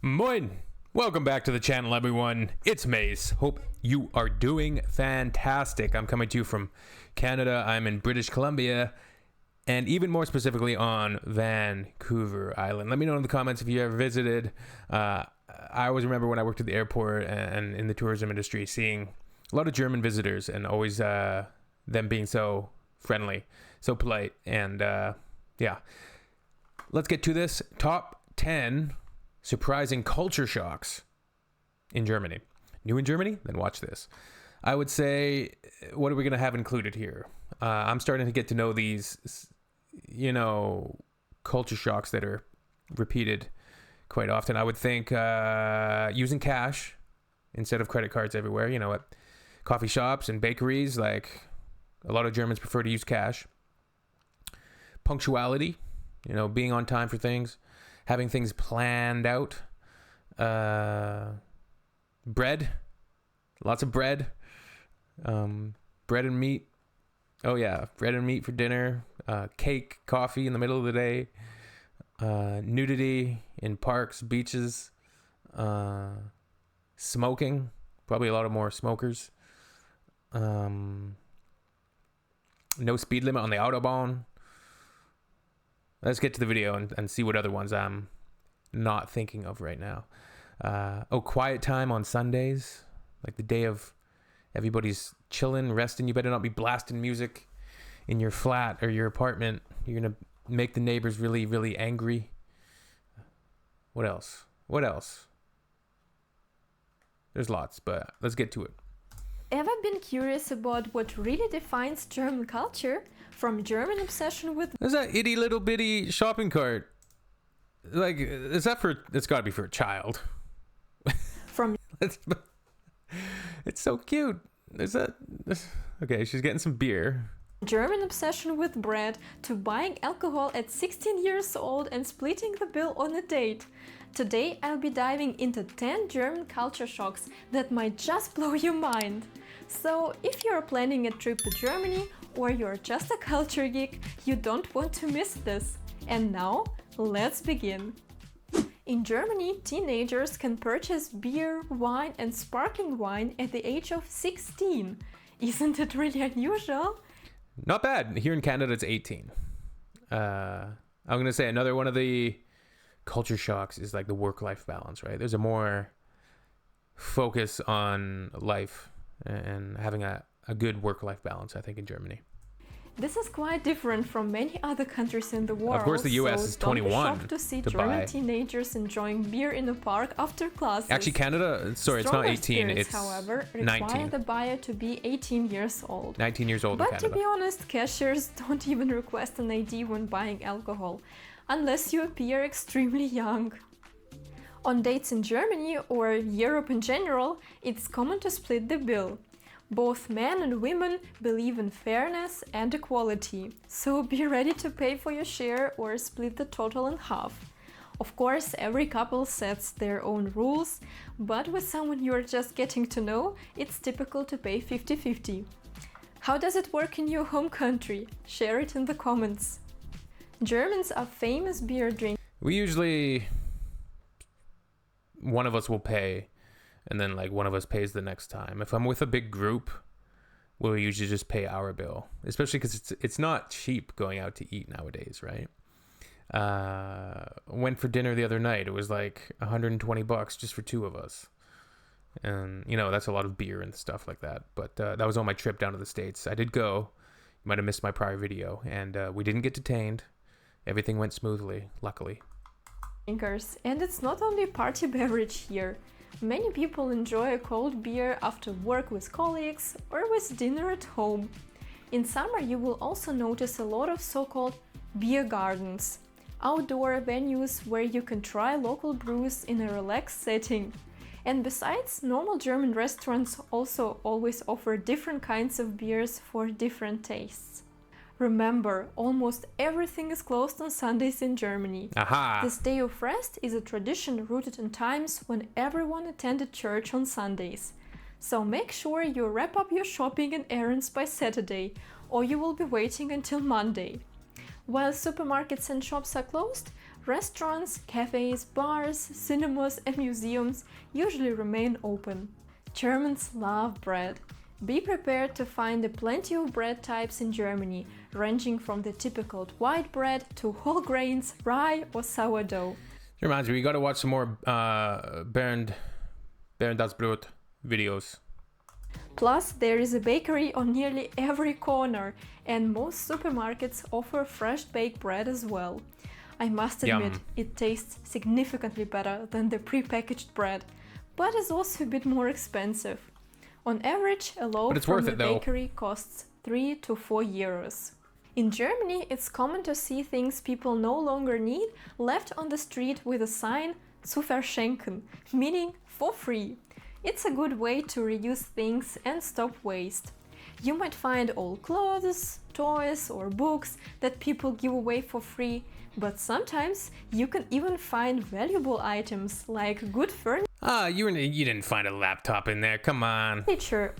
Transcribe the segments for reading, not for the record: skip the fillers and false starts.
Moin! Welcome back to the channel, everyone. It's Mace. Hope you are doing fantastic. I'm coming to you from Canada. I'm in British Columbia, and even more specifically on Vancouver Island. Let me know in the comments if you ever visited. I always remember when I worked at the airport and in the tourism industry, seeing a lot of German visitors and always them being so friendly, so polite, and yeah. Let's get to this. Top 10 surprising culture shocks in Germany. New in Germany? Then watch this. I would say, what are we going to have included here? I'm starting to get to know these, culture shocks that are repeated quite often. I would think using cash instead of credit cards everywhere. At coffee shops and bakeries, like a lot of Germans prefer to use cash. Punctuality, being on time for things. Having things planned out. Bread. Lots of bread. Bread and meat. Oh yeah, bread and meat for dinner. Cake, coffee in the middle of the day. Nudity in parks, beaches. Smoking. Probably a lot of more smokers. No speed limit on the Autobahn. Let's get to the video and see what other ones I'm not thinking of right now. Quiet time on Sundays. Like the day of everybody's chilling, resting. You better not be blasting music in your flat or your apartment. You're going to make the neighbors really, really angry. What else? There's lots, but let's get to it. Ever been curious about what really defines German culture? From German obsession with... There's that itty little bitty shopping cart. Like, it's gotta be for a child. From... It's so cute. Okay, she's getting some beer. German obsession with bread to buying alcohol at 16 years old and splitting the bill on a date. Today I'll be diving into 10 German culture shocks that might just blow your mind. So if you're planning a trip to Germany or you're just a culture geek, you don't want to miss this. And now, let's begin. In Germany, teenagers can purchase beer, wine and sparkling wine at the age of 16. Isn't it really unusual? Not bad. Here in Canada, it's 18. I'm going to say another one of the culture shocks is like the work-life balance, right? There's a more focus on life and having a good work-life balance, I think, in Germany. This is quite different from many other countries in the world. Of course, the US is 21 don't be shocked to see German teenagers enjoying beer in a park after classes. Actually, Canada, sorry, it's not 18, it's however, 19. Require the buyer to be 18 years old. 19 years old in Canada. But to be honest, cashiers don't even request an ID when buying alcohol, unless you appear extremely young. On dates in Germany or Europe in general, it's common to split the bill. Both men and women believe in fairness and equality, so be ready to pay for your share or split the total in half. Of course, every couple sets their own rules, but with someone you're just getting to know, it's typical to pay 50-50. How does it work in your home country? Share it in the comments. Germans are famous beer drinkers. We usually, one of us will pay, and then like one of us pays the next time. If I'm with a big group, we'll usually just pay our bill, especially because it's not cheap going out to eat nowadays, right? Went for dinner the other night. It was like $120 just for two of us. And, that's a lot of beer and stuff like that. But that was on my trip down to the States. I did go. You might have missed my prior video. And we didn't get detained. Everything went smoothly, luckily. And it's not only a party beverage here. Many people enjoy a cold beer after work with colleagues or with dinner at home. In summer you will also notice a lot of so-called beer gardens, outdoor venues where you can try local brews in a relaxed setting. And besides, normal German restaurants also always offer different kinds of beers for different tastes. Remember, almost everything is closed on Sundays in Germany. Aha! This day of rest is a tradition rooted in times when everyone attended church on Sundays. So make sure you wrap up your shopping and errands by Saturday, or you will be waiting until Monday. While supermarkets and shops are closed, Restaurants, cafes, bars, cinemas and museums usually remain open. Germans love bread. Be prepared to find plenty of bread types in Germany, ranging from the typical white bread to whole grains, rye or sourdough. It reminds me, we gotta watch some more Bernd das Brot videos. Plus, there is a bakery on nearly every corner, and most supermarkets offer fresh baked bread as well. I must admit, Yum. it tastes significantly better than the pre-packaged bread, but is also a bit more expensive. On average, a loaf from the bakery costs 3 to 4 euros. In Germany, it's common to see things people no longer need left on the street with a sign zu verschenken, meaning for free. It's a good way to reuse things and stop waste. You might find old clothes, toys or books that people give away for free, but sometimes you can even find valuable items like good furniture. You didn't find a laptop in there, come on.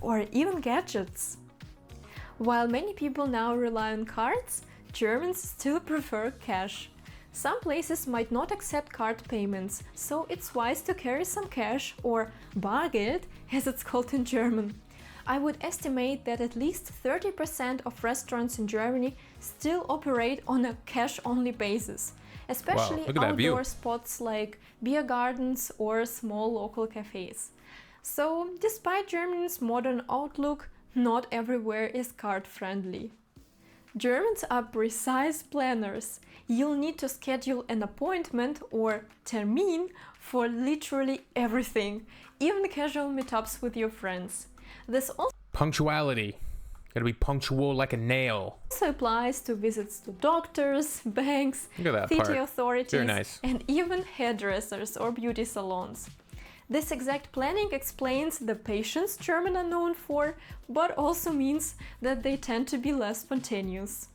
Or even gadgets. While many people now rely on cards, Germans still prefer cash. Some places might not accept card payments, so it's wise to carry some cash, or Bargeld, as it's called in German. I would estimate that at least 30% of restaurants in Germany still operate on a cash-only basis, especially outdoor spots like beer gardens or small local cafes. So, despite Germany's modern outlook, not everywhere is card-friendly. Germans are precise planners. You'll need to schedule an appointment or Termin for literally everything, even casual meetups with your friends. This also punctuality. Gotta be punctual like a nail. Also applies to visits to doctors, banks, city authorities, and even hairdressers or beauty salons. This exact planning explains the patience Germans are known for, but also means that they tend to be less spontaneous.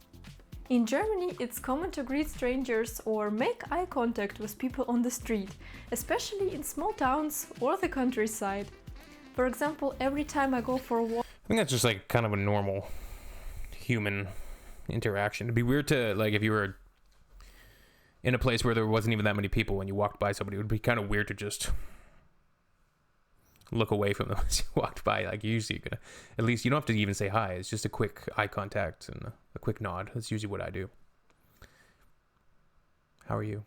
In Germany, it's common to greet strangers or make eye contact with people on the street, especially in small towns or the countryside. For example, every time I go for a walk... I think that's just like kind of a normal human interaction. It'd be weird to, like, if you were in a place where there wasn't even that many people and you walked by somebody, it would be kind of weird to just look away from them as you walked by. Like, usually you're gonna, at least you don't have to even say hi. It's just a quick eye contact and a quick nod. That's usually what I do. How are you?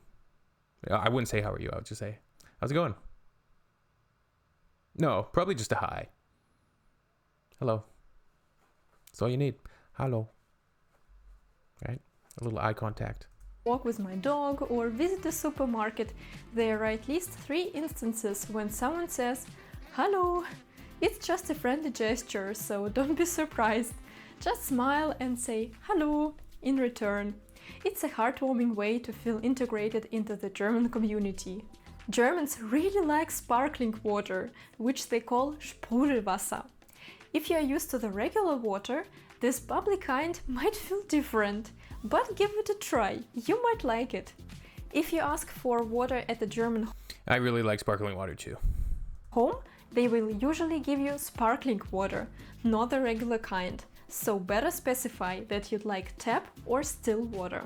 I wouldn't say how are you. I would just say, how's it going? No, probably just a hi. Hello. That's all you need. Hello. Right? A little eye contact. Walk with my dog or visit the supermarket, there are at least 3 instances when someone says, "Hello." It's just a friendly gesture, so don't be surprised. Just smile and say "hello" in return. It's a heartwarming way to feel integrated into the German community. Germans really like sparkling water, which they call Sprudelwasser. If you are used to the regular water, this bubbly kind might feel different, but give it a try, you might like it. If you ask for water at the German I really like sparkling water too. home, they will usually give you sparkling water, not the regular kind, so better specify that you'd like tap or still water.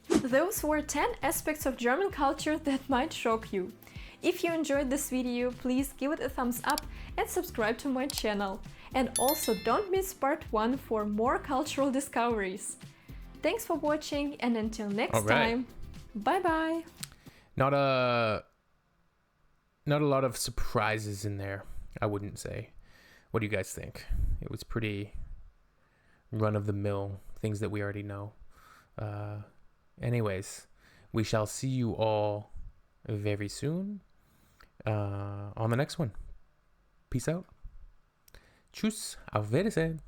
Those were 10 aspects of German culture that might shock you. If you enjoyed this video, please give it a thumbs up and subscribe to my channel. And also don't miss part 1 for more cultural discoveries. Thanks for watching, and until next time, bye bye! Not a lot of surprises in there, I wouldn't say. What do you guys think? It was pretty run-of-the-mill, things that we already know. Anyways, we shall see you all very soon on the next one. Peace out. Tschüss, auf Wiedersehen.